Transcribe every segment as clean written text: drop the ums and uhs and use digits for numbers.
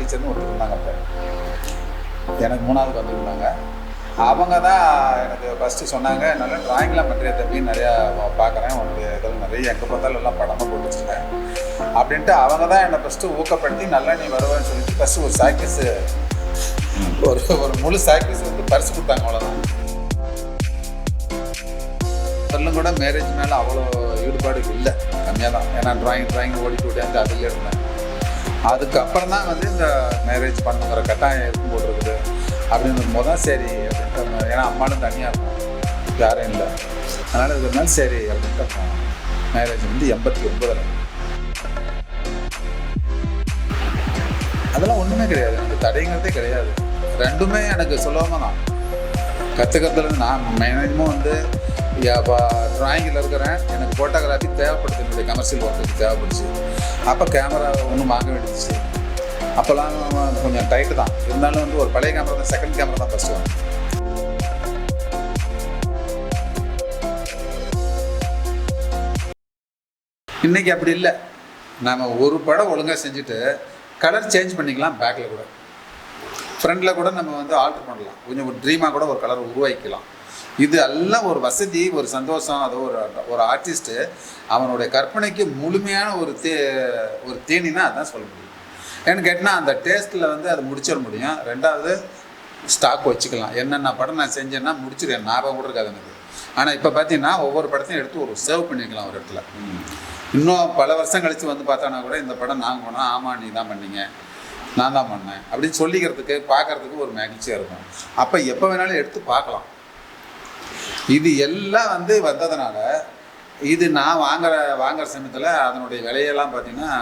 டீச்சர்னு ஒருத்தர் இருந்தாங்க. அப்போ எனக்கு 3வது வந்துருந்தாங்க. அவங்க தான் எனக்கு ஃபஸ்ட்டு சொன்னாங்க, நல்லா ட்ராயிங்லாம் பண்ணுறிய தம்பி, நிறையா பார்க்குறேன், உன்னுடைய இதில் நிறைய எங்கே பார்த்தாலும் எல்லாம் படமாக போட்டு வச்சுருக்கேன் அப்படின்ட்டு அவங்க தான் என்னை ஃபஸ்ட்டு ஊக்கப்படுத்தி நல்லா நீ வருவேன்னு சொல்லிட்டு ஃபஸ்ட்டு ஒரு சாக்பீஸு ஒரு முழு சாக்பீஸ் வந்து பரிசு கொடுத்தாங்க. அவ்வளோதான். சொல்லும் கூட மேரேஜ் மேலே அவ்வளோ ஈடுபாடு இல்லை, கம்மியாக தான். ஏன்னா ட்ராயிங் ஓடிட்டு ஓடியாந்து அதில் இருந்தேன். அதுக்கப்புறம் தான் வந்து இந்த மேரேஜ் பண்ணுங்கிற கட்டாயம் இருக்கும் போட்டிருக்குது அப்படின்னு போது தான் சரி அப்படின்ட்டு. ஏன்னா அம்மாவும் தனியாக இருக்கும், யாரும் இல்லை. அதனால் இருக்கிறதுனால சரி அப்படின்ட்டு மேரேஜ் வந்து 89. அதெல்லாம் ஒன்றுமே கிடையாது, எனக்கு தடைங்கிறதே கிடையாது. ரெண்டுமே எனக்கு சுலபமாக தான். கற்றுக்கிறதுலேருந்து நான் மேனேஜமும் வந்து ட்ராயிங்கில் இருக்கிறேன், எனக்கு ஃபோட்டோகிராஃபி தேவைப்படுது, என்னுடைய கமர்ஷியல் ஒர்க்குக்கு தேவைப்படுச்சு. அப்போ கேமரா ஒன்றும் வாங்க வேண்டியது. அப்போல்லாம் கொஞ்சம் டைட்டு தான் இருந்தாலும் வந்து ஒரு பழைய கேமரா தான், செகண்ட் கேமரா தான் ஃபஸ்ட்டு வாங்க. இன்றைக்கி அப்படி இல்லை. நம்ம ஒரு படம் ஒழுங்காக செஞ்சுட்டு கலர் சேஞ்ச் பண்ணிக்கலாம், பேக்கில் கூட ஃப்ரண்டில் கூட நம்ம வந்து ஆல்ட்ரு பண்ணலாம், கொஞ்சம் ஒரு ட்ரீமாக கூட ஒரு கலர் உருவாக்கிக்கலாம். இது எல்லாம் ஒரு வசதி, ஒரு சந்தோஷம். அது ஒரு ஆர்டிஸ்ட்டு அவனுடைய கற்பனைக்கு முழுமையான ஒரு தேனினா அதான் சொல்ல முடியும். ஏன்னு கேட்டால் அந்த டேஸ்ட்டில் வந்து அதை முடிச்சிட முடியும். ரெண்டாவது ஸ்டாக் வச்சுக்கலாம். என்னென்ன படம் நான் செஞ்சேன்னா முடிச்சிடுவேன், ஞாபகம் கூட இருக்காது எனக்கு. ஆனால் இப்போ பார்த்தீங்கன்னா ஒவ்வொரு படத்தையும் எடுத்து ஒரு சேவ் பண்ணிக்கலாம் ஒரு இடத்துல. இன்னும் பல வருஷம் கழித்து வந்து பார்த்தானா கூட இந்த படம் நாங்கள் போனால் ஆமாம் நீ தான் பண்ணீங்க, நான் தான் பண்ணேன் அப்படின்னு சொல்லிக்கிறதுக்கு பார்க்குறதுக்கு ஒரு மகிழ்ச்சியாக இருக்கும். அப்போ எப்போ வேணாலும் எடுத்து பார்க்கலாம். இது எல்லாம் வந்து வந்ததுனால இது நான் வாங்குற சமயத்தில் அதனுடைய விலையெல்லாம் பார்த்திங்கன்னா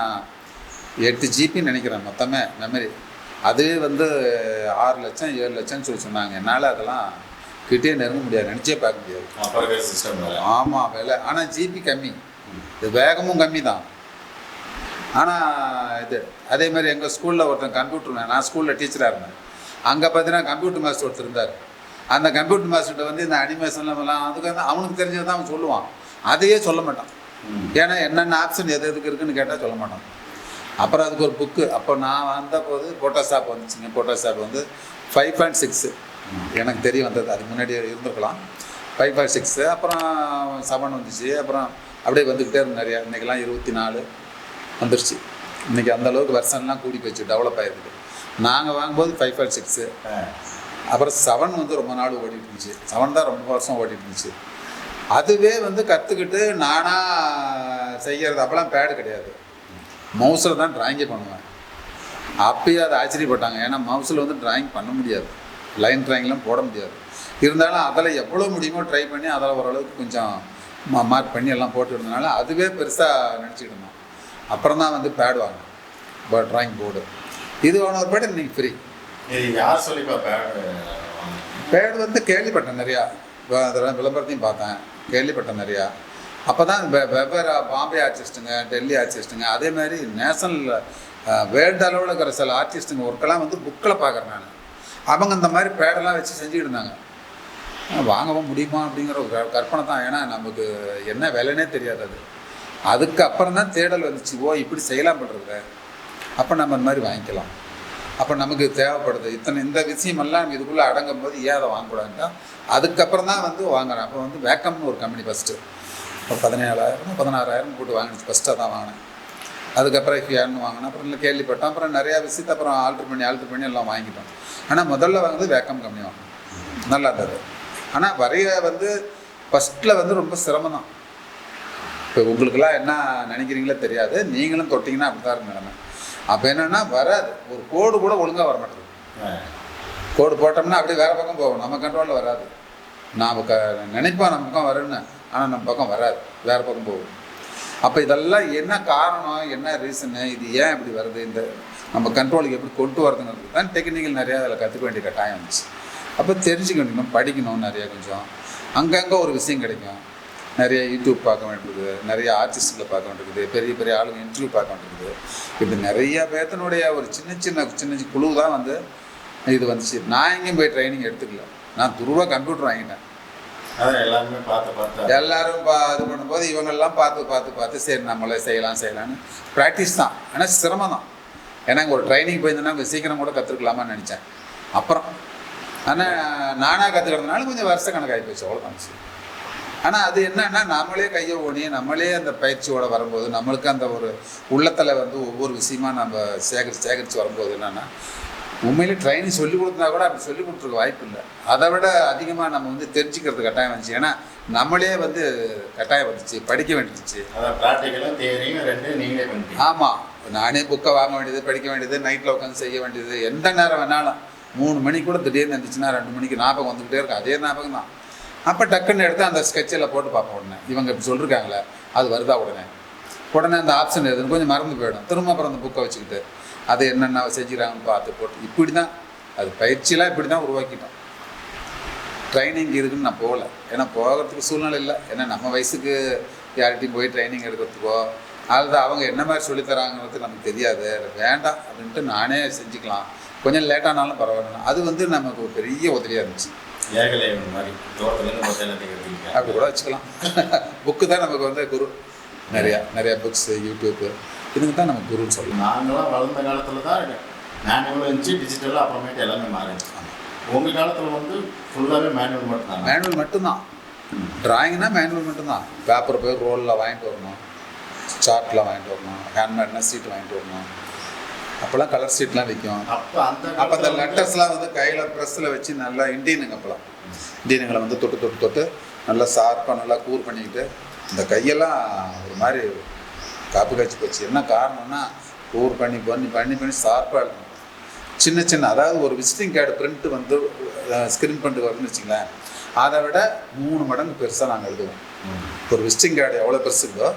8 ஜிபின்னு நினைக்கிறேன் மொத்தமே மெமரி. அது வந்து 6 லட்சம் 7 லட்சம்னு சொன்னாங்க. என்னால் அதெல்லாம் கிட்டே நெருங்க முடியாது, நினச்சே பார்க்க முடியாது. சிஸ்டம் ஆமாம் விலை. ஆனால் ஜிபி கம்மி, இது வேகமும் கம்மி தான். ஆனால் இது அதே மாதிரி எங்கள் ஸ்கூலில் ஒருத்தன் கம்ப்யூட்டர், நான் ஸ்கூலில் டீச்சராக இருந்தேன். அங்கே பார்த்தீங்கன்னா கம்ப்யூட்டர் மாஸ்டர் ஒருத்தர் இருந்தார். அந்த கம்ப்யூட்டர் மாஸ்டர்கிட்ட வந்து இந்த அனிமேஷன்லாம் அதுக்கு வந்து அவனுக்கு தெரிஞ்சது தான் அவன் சொல்லுவான், அதையே சொல்ல மாட்டான். ஏன்னா என்னென்ன ஆப்ஷன் எதுக்கு இருக்குதுன்னு கேட்டால் சொல்ல மாட்டான். அப்புறம் அதுக்கு ஒரு புக்கு. அப்போ நான் வந்த போது ஃபோட்டோஷாப் வந்துச்சுங்க. ஃபோட்டோஷாப் வந்து 5.6 எனக்கு தெரிய வந்தது, அதுக்கு முன்னாடி இருந்திருக்கலாம். 5.6 அப்புறம் 7 வந்துச்சு. அப்புறம் அப்படியே வந்துக்கிட்டே இருந்து நிறையா. இன்றைக்கெல்லாம் 24 வந்துருச்சு. இன்றைக்கி அந்தளவுக்கு வெர்ஷன்லாம் கூடி போச்சு, டெவலப் ஆகிருக்கு. நாங்கள் வாங்கும்போது 5.6. அப்புறம் 7 வந்து ரொம்ப நாள் ஓடிட்டு இருந்துச்சு. 7 தான் ரொம்ப வருஷம் ஓடிட்டு இருந்துச்சு. அதுவே வந்து கற்றுக்கிட்டு நானாக செய்கிறது. அப்போலாம் பேடு கிடையாது, மவுஸில் தான் ட்ராயிங்கே பண்ணுவேன். அப்பயே அதை ஆச்சரியப்பட்டாங்க. ஏன்னா மவுஸில் வந்து ட்ராயிங் பண்ண முடியாது, லைன் ட்ராயிங்லாம் போட முடியாது. இருந்தாலும் அதில் எவ்வளோ முடியுமோ ட்ரை பண்ணி அதில் ஓரளவுக்கு கொஞ்சம் மார்க் பண்ணி எல்லாம் போட்டுருந்தனால அதுவே பெருசாக நினச்சிக்கிட்டு இருந்தோம். அப்புறம் தான் வந்து பேட் வாங்கினோம், ட்ராயிங் போர்டு. இது ஒன்று ஒரு பேடு இன்றைக்கி ஃப்ரீ. யார் சொல்லிப்பா பேடு வந்து கேள்விப்பட்டேன் நிறையா, அதெல்லாம் விளம்பரத்தையும் பார்த்தேன், கேள்விப்பட்டேன் நிறையா. அப்போ தான் வெவ்வேறு பாம்பே ஆர்டிஸ்ட்டுங்க, டெல்லி ஆர்டிஸ்ட்டுங்க, அதே மாதிரி நேஷனல் வேர்ல்டு அளவில் இருக்கிற சில ஆர்டிஸ்ட்டுங்க ஒர்க்கெல்லாம் வந்து புக்கில் பார்க்குறேன் நான். அவங்க இந்த மாதிரி பேடெல்லாம் வச்சு செஞ்சுக்கிட்டு இருந்தாங்க. வாங்கவும் முடியுமா அப்படிங்கிற ஒரு கற்பனை தான். ஏன்னா நமக்கு என்ன விலைன்னே தெரியாது. அதுக்கப்புறம் தான் தேடல் வந்துச்சு, ஓ இப்படி செய்யலாம் பண்ணுறது, அப்போ நம்ம இந்த மாதிரி வாங்கிக்கலாம். அப்போ நமக்கு தேவைப்படுது இந்த விஷயமெல்லாம் நம்ம இதுக்குள்ளே அடங்கும் போது ஏன் அதை வாங்கக்கூடாதுன்னா அதுக்கப்புறம் தான் வந்து வாங்குறேன். அப்போ வந்து வேக்கம்னு ஒரு கம்பெனி ஃபஸ்ட்டு ஒரு 17,000 16,000 போட்டு வாங்கினது, ஃபஸ்ட்டாக தான் வாங்கினேன். அதுக்கப்புறம் ஃபேன்னு வாங்கினேன். அப்புறம் இல்லை கேள்விப்பட்டோம். அப்புறம் நிறையா விஷயத்தை அப்புறம் ஆல்ட்ரு பண்ணி எல்லாம் வாங்கிட்டோம். ஆனால் முதல்ல வந்து வேக்கம் கம்மி வாங்கணும், நல்லா இருந்தது. ஆனால் வரைய வந்து ஃபஸ்ட்டில் வந்து ரொம்ப சிரமம் தான். இப்போ உங்களுக்கெல்லாம் என்ன நினைக்கிறீங்களோ தெரியாது, நீங்களும் தொட்டிங்கன்னா அப்படி தான் இருக்கும் நிலைமை. அப்போ என்னென்னா வராது, ஒரு கோடு கூட ஒழுங்காக வர மாட்டேங்குது. கோடு போட்டோம்னா அப்படியே வேறு பக்கம் போகும், நம்ம கண்ட்ரோலில் வராது. நாம் நினைப்போம் நம்ம பக்கம் வரும்னு, ஆனால் நம்ம பக்கம் வராது, வேறு பக்கம் போகும். அப்போ இதெல்லாம் என்ன காரணம், என்ன ரீசனு, இது ஏன் இப்படி வருது, இந்த நம்ம கண்ட்ரோலுக்கு எப்படி கொண்டு வரதுங்கிறது தான் டெக்னிக்கல் நிறையா அதில் கற்றுக்க வேண்டிய கட்டாயம் இருந்துச்சு. அப்போ தெரிஞ்சுக்கணும், படிக்கணும் நிறையா. கொஞ்சம் அங்கங்கே ஒரு விஷயம் கிடைக்கும். நிறைய யூடியூப் பார்க்க வேண்டியது, நிறைய ஆர்டிஸ்ட்டில் பார்க்க வேண்டியது, பெரிய பெரிய ஆளுங்க இன்டர்வியூ பார்க்க வேண்டியது. இப்படி நிறையா பேர்த்தனுடைய ஒரு சின்ன சின்ன குழு தான் வந்து இது வந்துச்சு. நான் எங்கேயும் போய் ட்ரைனிங் எடுத்துக்கல, நான் துருவாக கம்ப்யூட்டர் வாங்கிட்டேன். எல்லாருமே எல்லாரும் இது பண்ணும்போது இவங்கெல்லாம் பார்த்து சரி நம்மளே செய்யலான்னு ப்ராக்டிஸ் தான். ஆனால் சிரமம் தான். ஏன்னா ஒரு ட்ரைனிங் போயிருந்தேன்னா கொஞ்சம் சீக்கிரம் கூட கற்றுக்கலாமான்னு நினச்சேன். அப்புறம் ஆனால் நானாக கற்றுக்கிறதுனால கொஞ்சம் வருஷ கணக்காகி போச்சு, அவ்வளோதான். ஆனால் அது என்னன்னா நம்மளே கையை ஓடி நம்மளே அந்த பயிற்சியோட வரும்போது நம்மளுக்கு அந்த ஒரு உள்ளத்தில் வந்து ஒவ்வொரு விஷயமா நம்ம சேகரித்து வரும்போது என்னென்னா உண்மையிலே ட்ரைனிங் சொல்லிக் கொடுத்தா கூட அப்படி சொல்லிக் கொடுத்துருக்க வாய்ப்பு இல்லை. அதை விட அதிகமாக நம்ம வந்து தெரிஞ்சுக்கிறது கட்டாயம் வந்துச்சு. ஏன்னா நம்மளே வந்து கட்டாயம் வந்துச்சு, படிக்க வேண்டியதுச்சு. ஆமாம், நானே புக்கை வாங்க வேண்டியது, படிக்க வேண்டியது, நைட்டில் உட்காந்து செய்ய வேண்டியது, எந்த நேரம் வேணாலும் 3 மணிக்கு கூட திடீர்னு இருந்துச்சுன்னா 2 மணிக்கு ஞாபகம் வந்துக்கிட்டே இருக்கும், அதே ஞாபகம் தான். அப்போ டக்குன்னு எடுத்து அந்த ஸ்கெட்சில் போட்டு பார்ப்போம். உடனே இவங்க இப்படி சொல்லியிருக்காங்களே அது வருதா, உடனே அந்த ஆப்ஷன் எதுன்னு கொஞ்சம் மறந்து போயிடும். திரும்ப அப்புறம் அந்த புக்கை வச்சுக்கிட்டு அது என்னென்ன செஞ்சுக்கிறாங்கன்னு பார்த்து போட்டு இப்படி தான் அது பயிற்சியெலாம் இப்படி தான் உருவாக்கிட்டோம். ட்ரைனிங் இருக்குன்னு நான் போகல, ஏன்னா போகிறதுக்கு சூழ்நிலை இல்லை. ஏன்னா நம்ம வயசுக்கு யார்கிட்டையும் போய் ட்ரைனிங் எடுக்கிறதுக்கோ அல்லது அவங்க என்ன மாதிரி சொல்லித்தராங்கிறது நமக்கு தெரியாது. வேண்டாம் அப்படின்ட்டு நானே செஞ்சுக்கலாம், கொஞ்சம் லேட்டானாலும் பரவாயில்ல. அது வந்து நமக்கு ஒரு பெரிய உதவியாக இருந்துச்சு. அப்படி கூட வச்சுக்கலாம். புக்கு தான் நமக்கு வந்து குரு. நிறையா புக்ஸு, யூடியூப்பு, இதுக்கு தான் நம்ம குருன்னு சொல்லலாம். நாங்களாம் வளர்ந்த காலத்தில் தான் மேனுவல் இருந்துச்சு, டிஜிட்டலாக அப்புறமேட்டு எல்லாமே மாறிடுச்சு. உங்கள் காலத்தில் வந்து ஃபுல்லாகவே மேனுவல் மட்டும்தான். மேனுவல் மட்டும்தான். ட்ராயிங்னா மேனுவல் மட்டும்தான். பேப்பர் போய் ரோலில் வாங்கிட்டு வரணும், சார்ட்டில் வாங்கிட்டு வரணும், ஹேண்ட்மேட்னா சீட்டு வாங்கிட்டு வரணும். அப்போல்லாம் கலர் ஷீட்லாம் விற்கும். அப்போ அந்த லெட்டர்ஸ்லாம் வந்து கையில் ப்ரெஸ்ஸில் வச்சு நல்லா இண்டியனுங்க, அப்போலாம் இண்டியனுங்களை வந்து தொட்டு நல்லா ஷார்ப்பாக நல்லா கூர் பண்ணிக்கிட்டு இந்த கையெல்லாம் ஒரு மாதிரி காப்பு காய்ச்சி போச்சு. என்ன காரணம்னா கூர் பண்ணி ஷார்ப்பாக எழுதணும். சின்ன அதாவது ஒரு விசிட்டிங் கார்டு பிரிண்ட்டு வந்து ஸ்க்ரீன் பண்ணிட்டு வரும்னு வச்சுங்களேன், அதை விட 3 மடங்கு பெருசாக நாங்கள் எழுதுவோம். ஒரு விசிட்டிங் கார்டு எவ்வளோ பெருசுங்களோ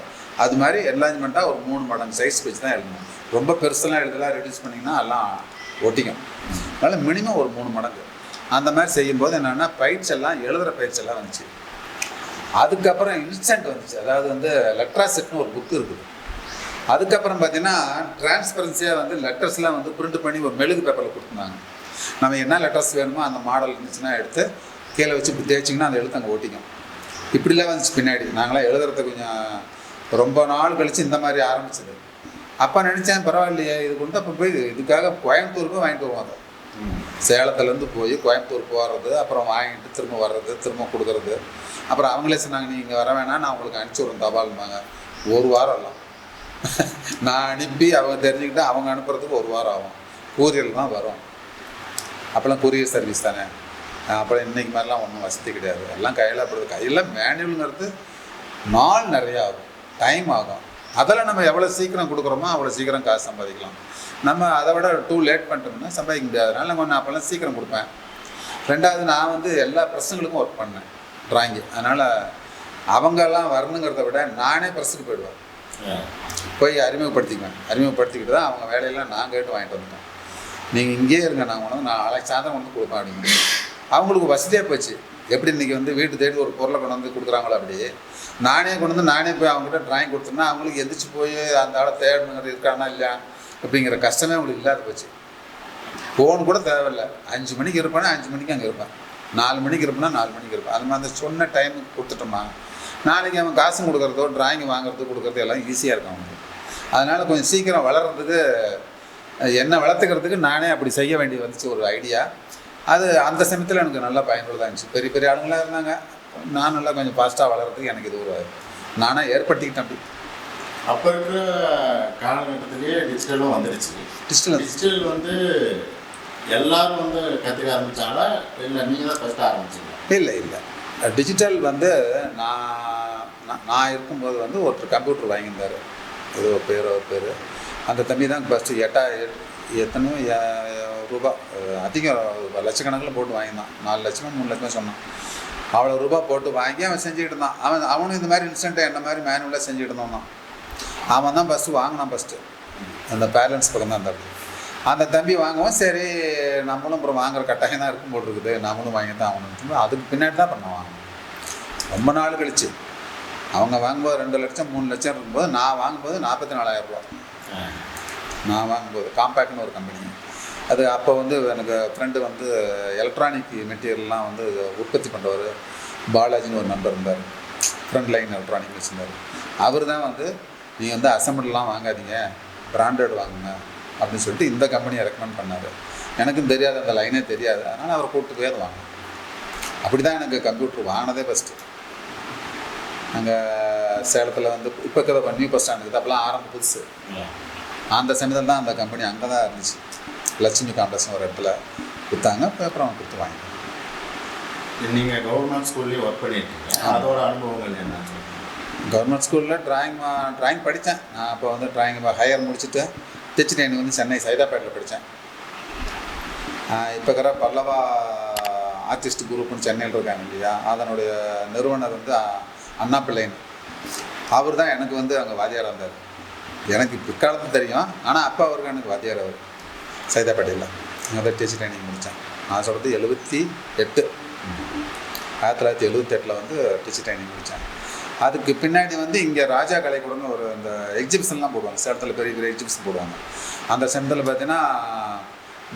அது மாதிரி என்லார்ஜ்மெண்ட்டாக ஒரு 3 மடங்கு சைஸ் வச்சு தான் எழுதணும். ரொம்ப பெருசெல்லாம் எழுதலாம் ரெடியூஸ் பண்ணிங்கன்னா எல்லாம் ஒட்டிக்கும். அதனால் மினிமம் ஒரு 3 மடங்கு அந்த மாதிரி செய்யும்போது என்னென்னா பயிற்சியெல்லாம் எழுதுகிற பயிற்சியெல்லாம் வந்துச்சு. அதுக்கப்புறம் இன்ஸ்டன்ட் வந்துச்சு. அதாவது வந்து லெட்ராசெட்னு ஒரு புக்கு இருக்குது. அதுக்கப்புறம் பார்த்தீங்கன்னா டிரான்ஸ்பரன்சியாக வந்து லெட்டர்ஸ்லாம் வந்து பிரிண்ட் பண்ணி ஒரு மெழுகு பேப்பரில் கொடுத்துருந்தாங்க. நம்ம என்ன லெட்டர்ஸ் வேணுமோ அந்த மாடல் இருந்துச்சுன்னா எடுத்து கீழே வச்சு இப்படி தேய்ச்சிங்கன்னா அந்த எழுத்து அங்கே ஒட்டிக்கும். இப்படிலாம் வந்துச்சு பின்னாடி. நாங்களாம் எழுதுறது கொஞ்சம் ரொம்ப நாள் கழித்து இந்த மாதிரி ஆரம்பிச்சது. அப்போ நினச்சேன் பரவாயில்லையே, இது கொண்டு அப்போ போய் இதுக்காக கோயம்புத்தூருக்கு வாங்கிட்டு வருவோம். அதை சேலத்துலேருந்து போய் கோயம்புத்தூர் போகிறது, அப்புறம் வாங்கிட்டு திரும்ப வர்றது, திரும்ப கொடுக்குறது. அப்புறம் அவங்களே சொன்னாங்க, நீங்கள் வர வேணாம், நான் உங்களுக்கு அனுப்பிச்சி விட்றேன் தபால்மாங்க. 1 வாரம் எல்லாம் நான் அனுப்பி அவங்க தெரிஞ்சுக்கிட்டு அவங்க அனுப்புறதுக்கு 1 வாரம் ஆகும். கூரியல் தான் வரும். அப்போல்லாம் கூரியர் சர்வீஸ் தானே. அப்புறம் இன்றைக்கி மாதிரிலாம் ஒன்றும் வசதி கிடையாது. எல்லாம் கையில் கையில் மேனுவலுங்கிறது நாள் நிறையா ஆகும், டைம் ஆகும். அதெல்லாம் நம்ம எவ்வளோ சீக்கிரம் கொடுக்குறோமோ அவ்வளோ சீக்கிரம் காசு சம்பாதிக்கலாம். நம்ம அதை விட டூ லேட் பண்ணிட்டோம்னா சம்பாதிக்க முடியாது. அதனால் நான் அப்போல்லாம் சீக்கிரம் கொடுப்பேன். 2வது நான் வந்து எல்லா ப்ரெஸ்ஸுங்களுக்கும் ஒர்க் பண்ணேன் ட்ராயிங்கு. அதனால் அவங்கெல்லாம் வரணுங்கிறத விட நானே ப்ரெஸ்ஸுக்கு போயிடுவேன், போய் அறிமுகப்படுத்திக்கிட்டு தான் அவங்க வேலையெல்லாம் நான் கேட்டு வாங்கிட்டு வந்துட்டேன். நீங்கள் இங்கேயே இருங்க, நான் நாளைக்கு சாயந்தரம் கொண்டு கொடுப்பேன் அப்படின்னு. அவங்களுக்கு வசதியாக போச்சு. எப்படி இன்றைக்கி வந்து வீட்டு தேடி ஒரு பொருளை கொண்டு வந்து கொடுக்குறாங்களோ அப்படி நானே போய் அவங்ககிட்ட ட்ராயிங் கொடுத்தோம்னா அவங்களுக்கு எந்திரிச்சு போய் அந்த ஆளை தேடணுங்கிறது இருக்கானா இல்லையா அப்படிங்கிற கஷ்டமே அவங்களுக்கு இல்லாத போச்சு. ஃபோன் கூட தேவையில்லை. 5 மணிக்கு இருப்பேன்னா 5 மணிக்கு அங்கே இருப்பேன், 4 மணிக்கு இருப்பேன்னா 4 மணிக்கு இருப்பேன். அது மாதிரி அந்த சொன்ன டைமுக்கு கொடுத்துட்டோம்னா நாளைக்கு அவன் காசு கொடுக்குறதோ ட்ராயிங் வாங்குறது கொடுக்குறது எல்லாம் ஈஸியாக இருக்கும் அவங்களுக்கு. அதனால் கொஞ்சம் சீக்கிரம் வளர்கிறதுக்கு என்னை வளர்த்துக்கிறதுக்கு நானே அப்படி செய்ய வேண்டியது வந்துச்சு ஒரு ஐடியா. அது அந்த சமயத்தில் எனக்கு நல்லா பயனுள்ளதாக இருந்துச்சு. பெரிய பெரிய ஆளுங்களாக இருந்தாங்க, நான் நல்லா கொஞ்சம் ஃபாஸ்ட்டாக வளர்கிறதுக்கு எனக்கு இது ஒரு நானாக ஏற்படுத்திக்கிட்டேன். அப்படி அப்போ இருக்கிற காலகட்டத்திலேயே டிஜிட்டலும் வந்துடுச்சு. டிஜிட்டல் வந்து எல்லாரும் வந்து கற்றுக்க ஆரம்பித்தாங்களா இல்லை நீங்கள் தான் ஃபஸ்ட்டு ஆரம்பிச்சிங்களா? இல்லை டிஜிட்டல் வந்து நான் இருக்கும்போது வந்து ஒருத்தர் கம்ப்யூட்டர் வாங்கியிருந்தார். ஏதோ பேர் அந்த தம்பி தான் ஃபஸ்ட்டு எத்தனையோ ரூபா அதிகம் லட்சக்கணக்கில் போட்டு வாங்கியிருந்தான். 4 லட்சமோ 3 லட்சமோ சொன்னான். அவ்வளோ ரூபா போட்டு வாங்கி அவன் செஞ்சுக்கிட்டு இருந்தான். அவனும் இந்த மாதிரி இன்ஸ்டண்ட்டாக என்ன மாதிரி மேனுவலாக செஞ்சுக்கிட்டு இருந்தான். அவன் தான் ஃபஸ்ட்டு வாங்கினான். அந்த பேரண்ட்ஸ் பக்கம் தான் இருந்தார். அந்த தம்பி வாங்குவோம், சரி நம்மளும் அப்புறம் வாங்குற கட்டாயம் தான் இருக்கும் போல் இருக்குது, நம்மளும் வாங்கி தான் ஆகணும். அதுக்கு பின்னாடி தான் பண்ண வாங்கணும். ரொம்ப நாள் கழிச்சு அவங்க வாங்கும்போது 2 லட்சம் 3 லட்சம் இருக்கும்போது நான் வாங்கும்போது 44,000 ரூபா. நான் வாங்கும்போது காம்பேக்ட்னு ஒரு கம்பெனி. அது அப்போ வந்து எனக்கு ஃப்ரெண்டு வந்து எலக்ட்ரானிக் மெட்டீரியல்லாம் வந்து உற்பத்தி பண்ணுறவர் பாலாஜின்னு ஒரு நண்பர் இருந்தார். ஃப்ரண்ட் லைன் எலக்ட்ரானிக் வச்சுருந்தார். அவர் தான் வந்து நீங்கள் வந்து அசம்பிள்லாம் வாங்காதீங்க, பிராண்டட் வாங்குங்க, அப்படின்னு சொல்லிட்டு இந்த கம்பெனியை ரெக்கமெண்ட் பண்ணார். எனக்கும் தெரியாது, அந்த லைனே தெரியாது. அதனால் அவரை கூப்பிட்டு போய் அதை வாங்கினேன். அப்படி தான் எனக்கு கம்ப்யூட்டர் வாங்கினதே ஃபஸ்ட்டு. நாங்கள் சேலத்தில் வந்து இப்போ இருக்கிற நியூ பஸ் ஸ்டாண்ட் இருக்குது, அப்போலாம் ஆரம்ப புதுசு. அந்த சமயத்தில் தான் அந்த கம்பெனி அங்கே தான் இருந்துச்சு. லட்சுமி காம்ப்ளெக்ஸ்னு ஒரு இடத்துல விற்றாங்க. அப்புறம் கொடுத்து வாங்கினேன். நீங்கள் கவர்மெண்ட் ஸ்கூல்லேயும் ஒர்க் பண்ணியிருக்கீங்க, அதோட அனுபவங்கள் என்ன? கவர்மெண்ட் ஸ்கூலில் ட்ராயிங் படித்தேன். நான் அப்போ வந்து ட்ராயிங் ஹையர் முடிச்சுட்டு டீச்சர் ட்ரைனிங் வந்து சென்னை சைதாப்பேட்டில் படித்தேன். இப்போ இருக்கிற பல்லவா ஆர்டிஸ்ட் குரூப்னு சென்னையில் இருக்காங்க இல்லையா, அதனுடைய நிறுவனர் வந்து அண்ணா பிள்ளைன்னு. அவர் தான் எனக்கு வந்து அங்கே வாத்தியாராக இருந்தார். எனக்கு பிற்காலத்து தெரியும், ஆனால் அப்போ அவருக்கு எனக்கு வாத்தியார். அவர் சைதாப்பேட்டையில் அங்கே தான் டீச்சர் ட்ரைனிங் முடித்தேன். நான் சொல்கிறது 78, 1978 வந்து டீச்சர் ட்ரைனிங் முடித்தேன். அதுக்கு பின்னாடி வந்து இங்கே ராஜா கலைக்கூடன்னு ஒரு இந்த எக்ஸிபிஷன்லாம் போடுவாங்க. சேலத்தில் பெரிய பெரிய எக்ஸிபிஷன் போடுவாங்க. அந்த சென்டரில் பார்த்தீங்கன்னா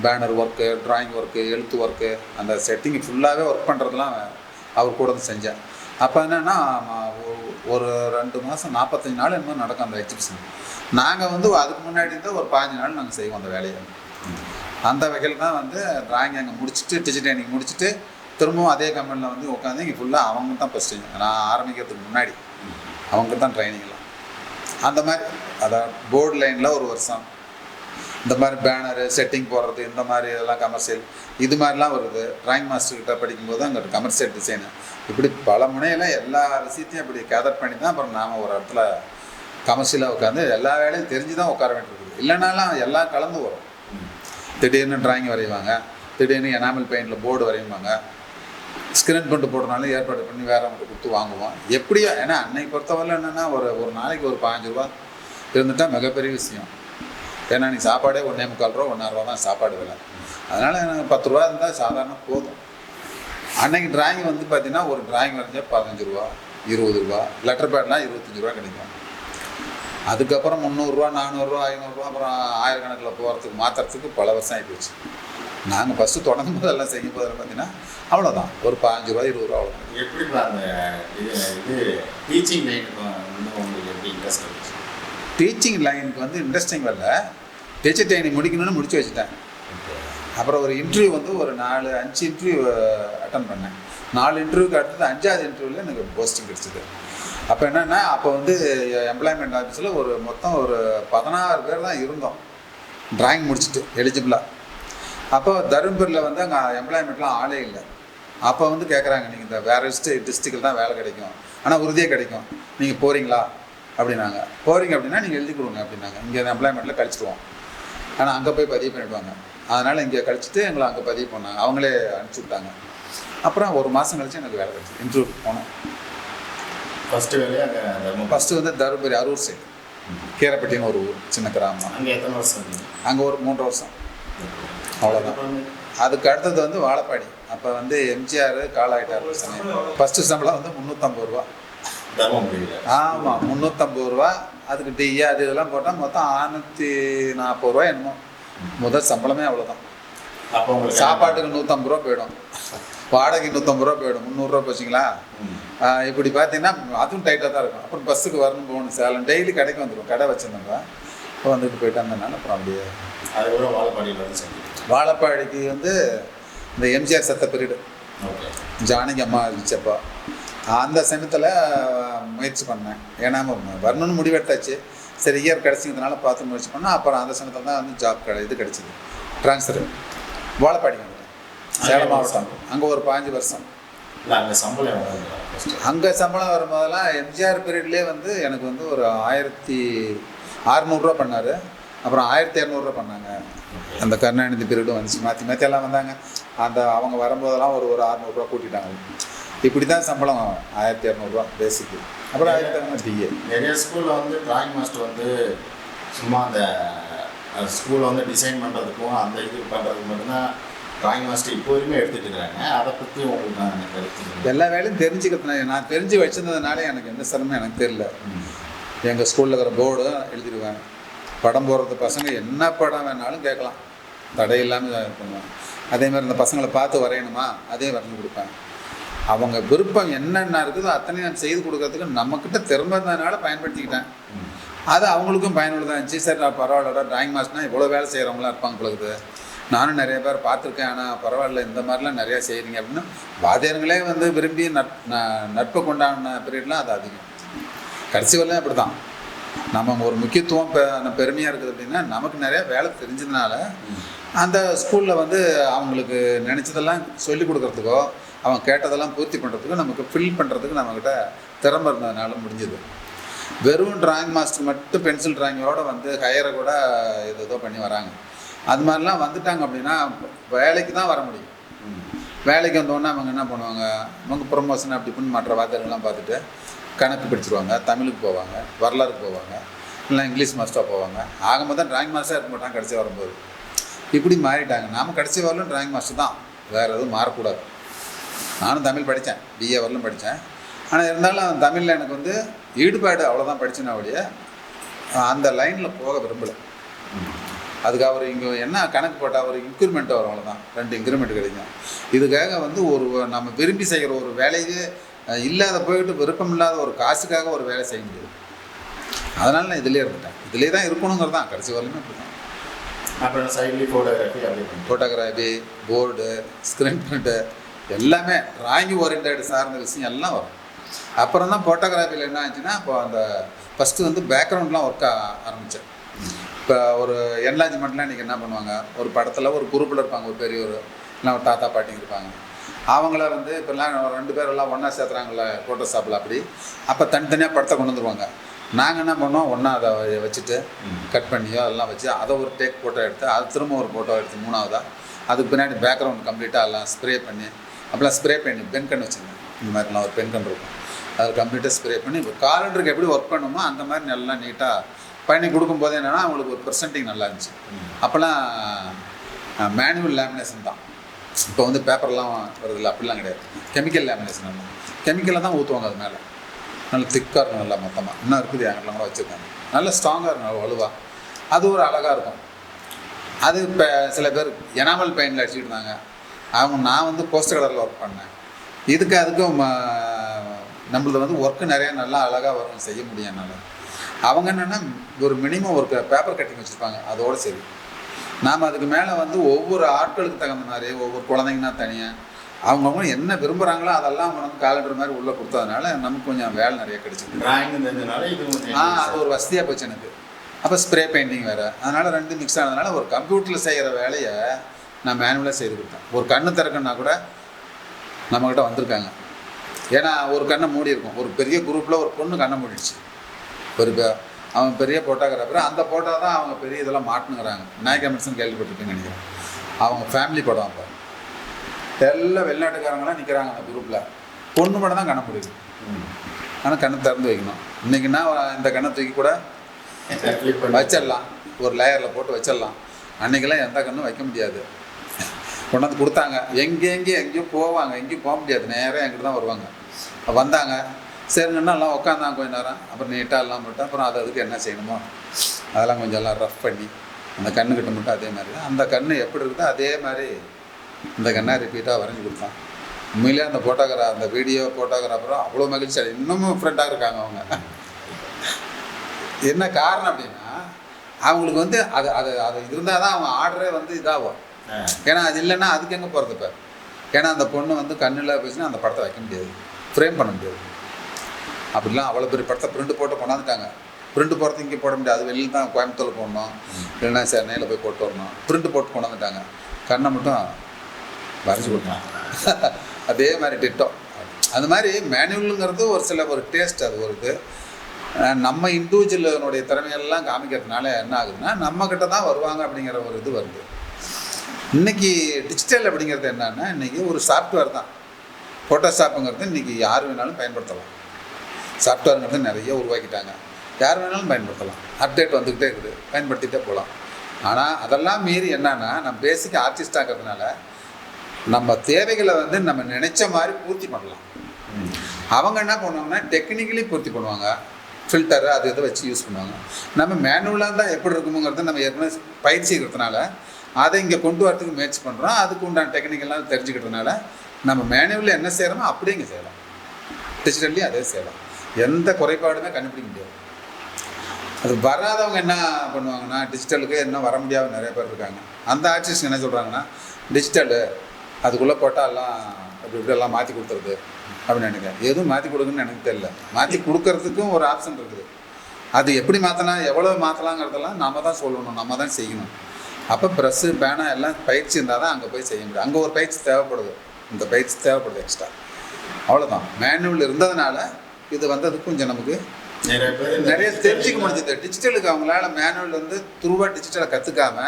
பேனர் ஒர்க்கு, ட்ராயிங் ஒர்க்கு, எழுத்து ஒர்க்கு, அந்த செட்டிங் ஃபுல்லாகவே ஒர்க் பண்ணுறதுலாம் அவர் கூட வந்து செஞ்சேன். அப்போ என்னென்னா ஒரு 2 மாதம் 45 நாள் என்னமோ நடக்கும் அந்த எக்ஸிபிஷன். நாங்கள் வந்து அதுக்கு முன்னாடி இருந்தால் ஒரு 15 நாள் நாங்கள் செய்வோம் அந்த வேலையை. அந்த வகையில் தான் வந்து ட்ராயிங் அங்கே முடிச்சுட்டு டீச்சர் ட்ரைனிங் முடிச்சுட்டு திரும்பவும் அதே கம்பெனியில் வந்து உட்காந்து இங்கே ஃபுல்லாக அவங்க தான் ஃபஸ்ட்டு. நான் ஆரம்பிக்கிறதுக்கு முன்னாடி அவங்க தான் ட்ரைனிங்லாம். அந்த மாதிரி அதான் போர்டு லைனில் ஒரு வருஷம் இந்த மாதிரி பேனரு செட்டிங் போடுறது, இந்த மாதிரி இதெல்லாம் கமர்ஷியல் இது மாதிரிலாம் வருது. ட்ராயிங் மாஸ்டர்கிட்ட படிக்கும்போது அங்கே கமர்ஷியல் டிசைனு, இப்படி பல முனையில் எல்லா விஷயத்தையும் இப்படி கேதர் பண்ணி தான் அப்புறம் நாம் ஒரு இடத்துல கமர்ஷியலாக உட்காந்து எல்லா வேலையும் தெரிஞ்சு தான் உட்கார வேண்டியிருக்குது. இல்லைனாலும் எல்லாம் கலந்து வரும். திடீர்னு ட்ராயிங் வரைவாங்க, திடீர்னு எனாமல் பெயிண்டில் போர்டு வரையுவாங்க, ஸ்க்ரீன் பிரிண்ட் போடுறனாலும் ஏற்பாடு பண்ணி வேறு மட்டும் கொடுத்து வாங்குவோம். எப்படியோ ஏன்னா அன்னைக்கு பொறுத்தவரை என்னென்னா ஒரு நாளைக்கு ஒரு 15 ரூபா இருந்துட்டால் மிகப்பெரிய விஷயம். ஏன்னா நீ சாப்பாடே 1.25 ரூபா 1.5 ரூபா தான் சாப்பாடு விலை. அதனால் எனக்கு 10 ரூபா இருந்தால் சாதாரண போதும். அன்னைக்கு ட்ராயிங் வந்து பார்த்தீங்கன்னா ஒரு ட்ராயிங் வரைஞ்சால் 15 ரூபா 20 ரூபா, லெட்டர் பேட்லாம் 25 ரூபா கிடைக்கும். அதுக்கப்புறம் 300 ரூபா 400 ரூபா 500 ரூபா, அப்புறம் ஆயிரக்கணக்கில் போகிறதுக்கு மாற்றுறதுக்கு பல வருஷம் ஆகி போச்சு. நாங்கள் ஃபஸ்ட்டு தொடங்கும் போதெல்லாம் செய்யும் போதெல்லாம் பார்த்தீங்கன்னா அவ்வளோதான், ஒரு 15 ரூபா 20 ரூபா அவ்வளோதான். எப்படி அந்த இது டீச்சிங் லைனுக்கு வந்து உங்களுக்கு எப்படி இன்ட்ரெஸ்ட் இருந்துச்சு? டீச்சிங் லைனுக்கு வந்து இன்ட்ரெஸ்டிங் வரல. டீச்சர் ட்ரைனிங் முடிக்கணும்னு முடிச்சு வச்சுட்டேன். அப்புறம் ஒரு இன்டர்வியூ வந்து ஒரு 4-5 இன்டர்வியூ அட்டன் பண்ணேன். 4 இன்டர்வியூக்கு அடுத்தது 5ஆவது இன்டர்வியூவில் எனக்கு போஸ்டிங் கிடச்சிது. அப்போ என்னென்னா அப்போ வந்து எம்ப்ளாய்மெண்ட் ஆஃபீஸில் மொத்தம் ஒரு 16 பேர் தான் இருந்தோம் ட்ராயிங் முடிச்சுட்டு எலிஜிபிளாக. அப்போ தருமபுரியில் வந்து அங்கே எம்ப்ளாய்மெண்ட்லாம் ஆளே இல்லை. அப்போ வந்து கேட்குறாங்க, நீங்கள் இந்த வேறு டிஸ்ட்ரிக்டில் தான் வேலை கிடைக்கும், ஆனால் உறுதியாக கிடைக்கும், நீங்கள் போகிறீங்களா அப்படின்னாங்க. போகிறீங்க அப்படின்னா நீங்கள் எழுதி கொடுங்க அப்படின்னாங்க. இங்கே எம்ப்ளாய்மெண்ட்டில் கழிச்சிடுவோம், ஆனால் அங்கே போய் பதிவு பண்ணிவிடுவாங்க. அதனால் இங்கே கழிச்சிட்டு எங்களை அங்கே பதிவு பண்ணாங்க. அவங்களே அனுப்பிச்சி விட்டாங்க. அப்புறம் ஒரு மாதம் கழிச்சு எனக்கு வேலை கிடச்சி இன்டர்வியூ போனோம். ஃபஸ்ட்டு வேலையாக அங்கே ஃபஸ்ட்டு வந்து தருமபுரி அரூர் சைடு கீரப்பட்டின்னு ஒரு ஊர், சின்ன கிராமம். அங்கே எத்தனை வருஷம்? அங்கே ஒரு 3 வருஷம் அவ்வளோதான். அதுக்கு அடுத்தது வந்து வாழப்பாடி. அப்போ வந்து எம்ஜிஆர் காலாயிட்டார். ஃபஸ்ட்டு சம்பளம் வந்து 350 ரூபா. ஆமாம், 350 ரூபா. அதுக்கு டீ அது இதெல்லாம் போட்டால் மொத்தம் 640 ரூபா என்னமோ முதல் சம்பளமே. அவ்வளோதான். அப்போ உங்களுக்கு சாப்பாட்டுக்கு 150 ரூபா போயிடும், வாடகைக்கு 150 ரூபா போயிடும், 300 ரூபா போச்சுங்களா. இப்படி பார்த்தீங்கன்னா அதுவும் டைட்டாக தான் இருக்கும். அப்புறம் பஸ்ஸுக்கு வரணும், போகணும். சேலம் டெய்லி கடைக்கு வந்துடும். கடை வச்சுருந்தாங்க. இப்போ வந்துட்டு போயிட்டு இருந்ததுனால அப்புறம் அப்படியே அதுக்கப்புறம் வாழப்பாடியில் வந்து செஞ்சு வாழப்பாடிக்கு வந்து இந்த எம்ஜிஆர் சத்த பீரியடு ஜானகி அம்மா இருந்துச்சப்போ அந்த சமயத்தில் முயற்சி பண்ணேன். ஏன்னா வரணும்னு முடிவெடுத்தாச்சு. சரி, இயர் கிடச்சிங்கிறதுனால பார்த்து முயற்சி பண்ணேன். அப்புறம் அந்த சமயத்தில் தான் வந்து ஜாப் இது கிடச்சிது, ட்ரான்ஸ்ஃபரு. வாழப்பாடிக்கு வந்துட்டேன், சேலம் மாவட்டம். அங்கே ஒரு 15 வருஷம். அங்கே சம்பளம் அங்கே சம்பளம் வரும்போதெல்லாம் எம்ஜிஆர் பீரியட்லேயே வந்து எனக்கு வந்து ஒரு 1600 ரூபா பண்ணார். அப்புறம் 1200 ரூபா பண்ணாங்க. அந்த கருணாநிதி பீரியடும் வந்துச்சு, மாற்றி மாற்றி எல்லாம் வந்தாங்க. அந்த அவங்க வரும்போதெல்லாம் ஒரு 600 ரூபா கூட்டிட்டாங்க. இப்படி தான் சம்பளம் 1200 ரூபா பேசிக்கு. அப்புறம் 1200 டிஏ. நிறைய ஸ்கூலில் வந்து ட்ராயிங் மாஸ்டர் வந்து சும்மா அந்த ஸ்கூலை வந்து டிசைன் பண்ணுறதுக்கும் அந்த இது பண்ணுறதுக்கு மட்டும்தான் ட்ராயிங் மாஸ்டர் இப்போ வரையுமே எடுத்துகிட்டு இருக்கிறாங்க. அதை பற்றி உங்களுக்கு நான் கருத்து எல்லா வேலையும் தெரிஞ்சுக்கிறதுனால நான் தெரிஞ்சு வச்சுருந்ததுனால எனக்கு எந்த சிரமம் எனக்கு தெரியல. எங்கள் ஸ்கூலில் இருக்கிற போர்டு எழுதிடுவேன். படம் போடுறது பசங்க என்ன படம் வேணாலும் கேட்கலாம், தடை இல்லாமல் பண்ணுவேன். அதேமாதிரி இந்த பசங்களை பார்த்து வரையணுமா, அதே வரைஞ்சி கொடுப்பேன். அவங்க விருப்பம் என்னென்ன இருக்குதோ அத்தனையும் நான் செய்து கொடுக்கறதுக்கு நம்மக்கிட்ட திறமை இருந்ததுனால பயன்படுத்திக்கிட்டேன். அது அவங்களுக்கும் பயனுள்ளதாக இருந்துச்சு. சரி நான் பரவாயில்லடா, ட்ராயிங் மாஸ்டர்னால் இவ்வளோ வேலை செய்கிறவங்களாம் இருப்பாங்க பொழுது, நானும் நிறைய பேர் பார்த்துருக்கேன், ஆனால் பரவாயில்ல இந்த மாதிரிலாம் நிறையா செய்கிறீங்க அப்படின்னு வாத்தியாருங்களே வந்து விரும்பி நட்பை கொண்டாடின பீரியட்லாம் அது அதிகம். கடைசி வரலாம் அப்படி தான். நம்ம ஒரு முக்கியத்துவம் பெருமையாக இருக்குது அப்படின்னா நமக்கு நிறையா வேலை தெரிஞ்சதுனால அந்த ஸ்கூலில் வந்து அவங்களுக்கு நினச்சதெல்லாம் சொல்லிக் கொடுக்குறதுக்கோ அவங்க கேட்டதெல்லாம் பூர்த்தி பண்ணுறதுக்கோ நமக்கு ஃபில் பண்ணுறதுக்கு நம்மக்கிட்ட திறமை இருந்ததுனால முடிஞ்சது. வெறும் ட்ராயிங் மாஸ்டர் மட்டும் பென்சில் ட்ராயிங்கோடு வந்து ஹையரை கூட ஏதோ பண்ணி வராங்க. அது மாதிரிலாம் வந்துட்டாங்க அப்படின்னா வேலைக்கு தான் வர முடியும். வேலைக்கு வந்தோடனே அவங்க என்ன பண்ணுவாங்க, அவங்க ப்ரொமோஷன் அப்படி இப்படின்னு மற்ற வார்த்தைகள்லாம் பார்த்துட்டு கணக்கு படிச்சிருவாங்க, தமிழுக்கு போவாங்க, வரலாறுக்கு போவாங்க, இல்லை இங்கிலீஷ் மாஸ்டராக போவாங்க. ஆகும்போது தான் ட்ராயிங் மாஸ்டராக இருக்க மாட்டாங்க கடைசி வரும்போது. இப்படி மாறிட்டாங்க. நாம் கடைசி வரலும் ட்ராயிங் மாஸ்டர் தான், வேறு எதுவும் மாறக்கூடாது. நானும் தமிழ் படித்தேன், பிஏ வரலும் படித்தேன். ஆனால் இருந்தாலும் தமிழில் எனக்கு வந்து ஈடுபாடு அவ்வளோதான் படித்தேன்னா ஒழிய அந்த லைனில் போக விரும்பலை. அதுக்கு அவர் இங்கே என்ன கணக்கு போட்டால் ஒரு இன்க்ரிமெண்ட் வரும், அவ்வளோதான், 2 இன்க்ரிமெண்ட் கிடைக்கும். இதுக்காக வந்து ஒரு நம்ம விரும்பி செய்கிற ஒரு வேலைக்கு இல்லாத போயிட்டு விருப்பம் இல்லாத ஒரு காசுக்காக ஒரு வேலை செய்ய முடியாது. அதனால் நான் இதிலே இருந்துட்டேன். இதிலே தான் இருக்கணுங்கிறது தான் கடைசி வரலுமே அப்படி தான். அப்புறம் சைட்லி ஃபோட்டோகிராஃபி, போர்டு, ஸ்க்ரீன் பிரிண்ட்டு எல்லாமே ட்ராயிங் ஓரியன்ட் சார்ந்த விஷயம் எல்லாம் வரும். அப்புறம் தான் ஃபோட்டோகிராஃபியில் என்ன ஆச்சுன்னா இப்போ அந்த ஃபஸ்ட்டு வந்து பேக்ரவுண்ட்லாம் ஒர்க் ஆரம்பித்தேன். இப்போ ஒரு என்லார்ஜ்மெண்ட்லாம் இன்றைக்கி என்ன பண்ணுவாங்க, ஒரு படத்தில் ஒரு குரூப்பில் இருப்பாங்க, ஒரு பெரியவர் இல்லை ஒரு தாத்தா பாட்டிங்க இருப்பாங்க. அவங்கள வந்து இப்போல்லாம் 2 பேரெல்லாம் ஒன்றா சேர்த்துறாங்கல்ல ஃபோட்டோஷாப்பில், அப்படி அப்போ தனித்தனியாக படத்தை கொண்டு வந்துருவாங்க. நாங்கள் என்ன பண்ணோம், ஒன்றா அதை வச்சுட்டு கட் பண்ணியோ அதெல்லாம் வச்சு அதை ஒரு டேக் ஃபோட்டோ எடுத்து அது திரும்ப ஒரு ஃபோட்டோ எடுத்து 3ஆவதாக அதுக்கு பின்னாடி பேக்ரவுண்ட் கம்ப்ளீட்டாக எல்லாம் ஸ்ப்ரே பண்ணி, அப்போலாம் ஸ்ப்ரே பண்ணி பென் கண் வச்சுருந்தேன். இந்த மாதிரிலாம் ஒரு பென் கண் இருக்கும், அதை கம்ப்ளீட்டாக ஸ்ப்ரே பண்ணி இப்போ காலண்டருக்கு எப்படி ஒர்க் பண்ணுமோ அந்த மாதிரி நல்லா நீட்டாக பண்ணி கொடுக்கும்போது என்னென்னா அவங்களுக்கு ஒரு ப்ரெசென்டிங் நல்லா இருந்துச்சு. அப்போல்லாம் மேனுவல் லேமினேஷன் தான். இப்போ வந்து பேப்பர்லாம் வருதில்ல, அப்படிலாம் கிடையாது. கெமிக்கல் லேமினேஷன் எல்லாம் கெமிக்கலில் தான் ஊற்றுவாங்க. அது மேலே நல்லா திக்காக இருக்கும், நல்லா மொத்தமாக இன்னும் இருக்குது, எங்கெல்லாம் கூட வச்சுருக்காங்க. நல்லா ஸ்ட்ராங்காக இருக்கும், நல்லா வலுவாக. அது ஒரு அழகாக இருக்கும். அது இப்போ சில பேர் எனாமல் பெயிண்டில் அடிச்சுட்டு இருந்தாங்க. நான் வந்து போஸ்டர் கலரில் ஒர்க் பண்ணேன். அதுக்கும் நம்மளது வந்து ஒர்க்கு நிறையா நல்லா அழகாக வரும், செய்ய முடியும் என்னால். அவங்க என்னென்னா ஒரு மினிமம் ஒரு பேப்பர் கட்டிங் வச்சுருப்பாங்க, அதோடு சரி. நாம் அதுக்கு மேலே வந்து ஒவ்வொரு ஆட்களுக்கு தகுந்த மாதிரி ஒவ்வொரு குழந்தைங்கன்னா தனியாக அவங்கவுங்க என்ன விரும்புகிறாங்களோ அதெல்லாம் அவங்க வந்து காலண்டர் மாதிரி உள்ளே கொடுத்ததுனால நமக்கு கொஞ்சம் வேலை நிறைய கிடைச்சிது. அது ஒரு வசதியாக போச்சு எனக்கு. அப்போ ஸ்ப்ரே பெயிண்டிங் வேறு, அதனால் 2 மிக்ஸ் ஆனதுனால ஒரு கம்ப்யூட்டரில் செய்கிற வேலையை நான் மேனுவலாக செய்து கொடுத்தேன். ஒரு கண்ணு திறக்கணுன்னா கூட நம்மக்கிட்ட வந்திருக்காங்க. ஏன்னா ஒரு கண்ணை மூடி இருக்கும். ஒரு பெரிய குரூப்பில் ஒரு பொண்ணு கண்ணை மூடிடுச்சு. அவன் பெரிய ஃபோட்டோகிராஃபர், அந்த ஃபோட்டோ தான் அவங்க பெரிய இதெல்லாம் மாட்டுனுங்கிறாங்க. நாயகா மெடிசன் கேள்விப்பட்டிருக்கேன்னு நினைக்கிறேன். அவங்க ஃபேமிலி படம். அப்போ எல்லாம் வெளிநாட்டுக்காரங்களாம் நிற்கிறாங்க அந்த குரூப்பில். பொண்ணு மட்டும் தான் கண்ணை முடியுது. ஆனால் கண்ணை திறந்து வைக்கணும். இன்றைக்கின்னா இந்த கண்ணை தூக்கி கூட வச்சிடலாம், ஒரு லேயரில் போட்டு வச்சிடலாம். அன்றைக்கெல்லாம் எந்த கண்ணும் வைக்க முடியாது. கொண்டாந்து கொடுத்தாங்க. எங்கேயும் போவாங்க, எங்கேயும் போக முடியாது, நேராக எங்கிட்ட தான் வருவாங்க. வந்தாங்க, சரிங்கன்னா எல்லாம் உட்காந்தாங்க கொஞ்சம் நேரம். அப்புறம் நீட்டாக எல்லாம் போட்டு அப்புறம் அதுக்கு என்ன செய்யணுமோ அதெல்லாம் கொஞ்சம் எல்லாம் ரஃப் பண்ணி அந்த கண்ணுக்கிட்ட மட்டும் அதே மாதிரி தான். அந்த கண் எப்படி இருக்குதோ அதே மாதிரி இந்த கண்ணை ரிப்பீட்டாக வரைஞ்சி கொடுத்தான். உண்மையிலே அந்த அந்த வீடியோ ஃபோட்டோகிராஃபரும் அவ்வளோ மகிழ்ச்சி, இன்னமும் ஃப்ரெண்டாக இருக்காங்க அவங்க. என்ன காரணம் அப்படின்னா அவங்களுக்கு வந்து அது இருந்தால் தான் அவங்க ஆர்டரே வந்து இதாகும். ஏன்னா அது இல்லைன்னா அதுக்கு எங்கே போகிறது இப்போ? ஏன்னா அந்த பொண்ணு வந்து கண்ணில் போச்சுன்னா அந்த படத்தை வைக்க முடியாது, ஃப்ரேம் பண்ண முடியாது. அப்படிலாம் அவ்வளோ பெரிய படத்தை பிரிண்ட் போட்டு கொண்டாந்துட்டாங்க. பிரிண்ட் போடுறது இங்கே போட முடியாது, வெளியில் தான் கோயம்புத்தூரில் போடணும், இல்லைன்னா சென்னையில் போய் போட்டு வரணும். பிரிண்ட் போட்டு கொண்டாந்துட்டாங்க, கண்ணை மட்டும் வரைஞ்சி கொடுத்தாங்க. அதே மாதிரி டிட்டோம். அது மாதிரி மேனுவலுங்கிறது ஒரு டேஸ்ட், அது ஒரு இது. நம்ம இண்டிவிஜுவலுடைய திறமையெல்லாம் காமிக்கிறதுனால என்ன ஆகுதுன்னா நம்மக்கிட்ட தான் வருவாங்க அப்படிங்கிற ஒரு இது வருது. இன்றைக்கி டிஜிட்டல் அப்படிங்கிறது என்னன்னா இன்றைக்கி ஒரு சாஃப்ட்வேர் தான். ஃபோட்டோஷாப்புங்கிறது இன்றைக்கி யார் வேணாலும் பயன்படுத்தலாம். சாஃப்ட்வேருங்கிறது நிறைய உருவாக்கிட்டாங்க, யார் வேணாலும் பயன்படுத்தலாம். அப்டேட் வந்துக்கிட்டே இருக்குது, பயன்படுத்திகிட்டே போகலாம். ஆனால் அதெல்லாம் மீறி என்னன்னா நம்ம பேசிக் ஆர்டிஸ்டாகிறதுனால நம்ம தேவைகளை வந்து நம்ம நினச்ச மாதிரி பூர்த்தி பண்ணலாம். அவங்க என்ன பண்ணுவாங்கன்னா டெக்னிக்கலி பூர்த்தி பண்ணுவாங்க, ஃபில்டரு அது இதை வச்சு யூஸ் பண்ணுவாங்க. நம்ம மேனுவலாக தான் எப்படி இருக்குமோங்கிறத நம்ம ஏற்கனவே பயிற்சிக்கிறதுனால அதை இங்கே கொண்டு வரதுக்கு முயற்சி பண்ணுறோம். அதுக்கு உண்டான டெக்னிக்கெல்லாம் தெரிஞ்சுக்கிறதுனால நம்ம மேனுவலில் என்ன செய்கிறோமோ அப்படியே இங்கே செய்யலாம், டிஜிட்டல்லையும் அதே செய்யலாம். எந்த குறைபாடுமே கண்டுபிடிக்க முடியாது. அது வராதவங்க என்ன பண்ணுவாங்கன்னா, டிஜிட்டலுக்கு இன்னும் வர முடியாத நிறைய பேர் இருக்காங்க. அந்த ஆர்டிஸ்ட் என்ன சொல்கிறாங்கன்னா, டிஜிட்டலு அதுக்குள்ளே போட்டால் எல்லாம் அப்படி இப்படி எல்லாம் மாற்றி கொடுத்துருது அப்படின்னு நினைக்கிறேன். எதுவும் மாற்றி கொடுக்குன்னு எனக்கு தெரியல. மாற்றி கொடுக்கறதுக்கும் ஒரு ஆப்ஷன் இருக்குது. அது எப்படி மாற்றலாம், எவ்வளோ மாற்றலாங்கிறதெல்லாம் நம்ம தான் சொல்லணும், நம்ம தான் செய்யணும். அப்போ ப்ரெஸ்ஸு, பேனா எல்லாம் பயிற்சி இருந்தால் தான் அங்கே போய் செய்ய முடியும். அங்கே ஒரு பயிற்சி தேவைப்படுது, இந்த பயிற்சி தேவைப்படுது எக்ஸ்ட்ரா. அவ்வளோதான். மேனுவல் இருந்ததுனால இது வந்தது கொஞ்சம் நமக்கு நிறைய தெரிஞ்சிக்க முடிஞ்சது. டிஜிட்டலுக்கு அவங்களால மேனுவல் வந்து துருவா டிஜிட்டலை கற்றுக்காம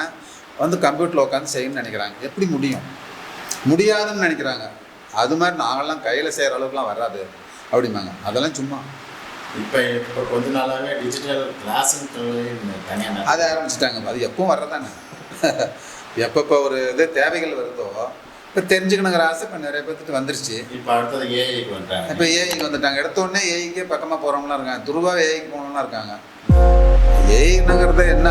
வந்து கம்ப்யூட்டரில் உட்காந்து செய்யணும்னு நினைக்கிறாங்க. எப்படி முடியும்? முடியாதுன்னு நினைக்கிறாங்க. அது மாதிரி நாங்கள்லாம் கையில் செய்கிற அளவுக்குலாம் வராது அப்படிம்பாங்க. அதெல்லாம் சும்மா. இப்போ கொஞ்ச நாளாகவே டிஜிட்டல் கிளாஸுன்னு தனியாக அதை ஆரம்பிச்சிட்டாங்க. அது எப்பவும் வர்றதானே. எப்பப்போ ஒரு இது தேவைகள் வருதோ இப்போ தெரிஞ்சுக்கணுங்கிற ஆசை இப்போ நிறைய பேர்த்துட்டு வந்துருச்சு. இப்போ அடுத்தது ஏஐக்கு வந்துட்டாங்க. இப்போ ஏஐக்கு வந்துட்டாங்க. எடுத்த உடனே ஏஐக்கே பக்கமாக போகிறவங்களாம் இருக்காங்க. துருவா ஏஐக்கு போனவங்களாம் இருக்காங்க. ஏஐங்கிறது என்ன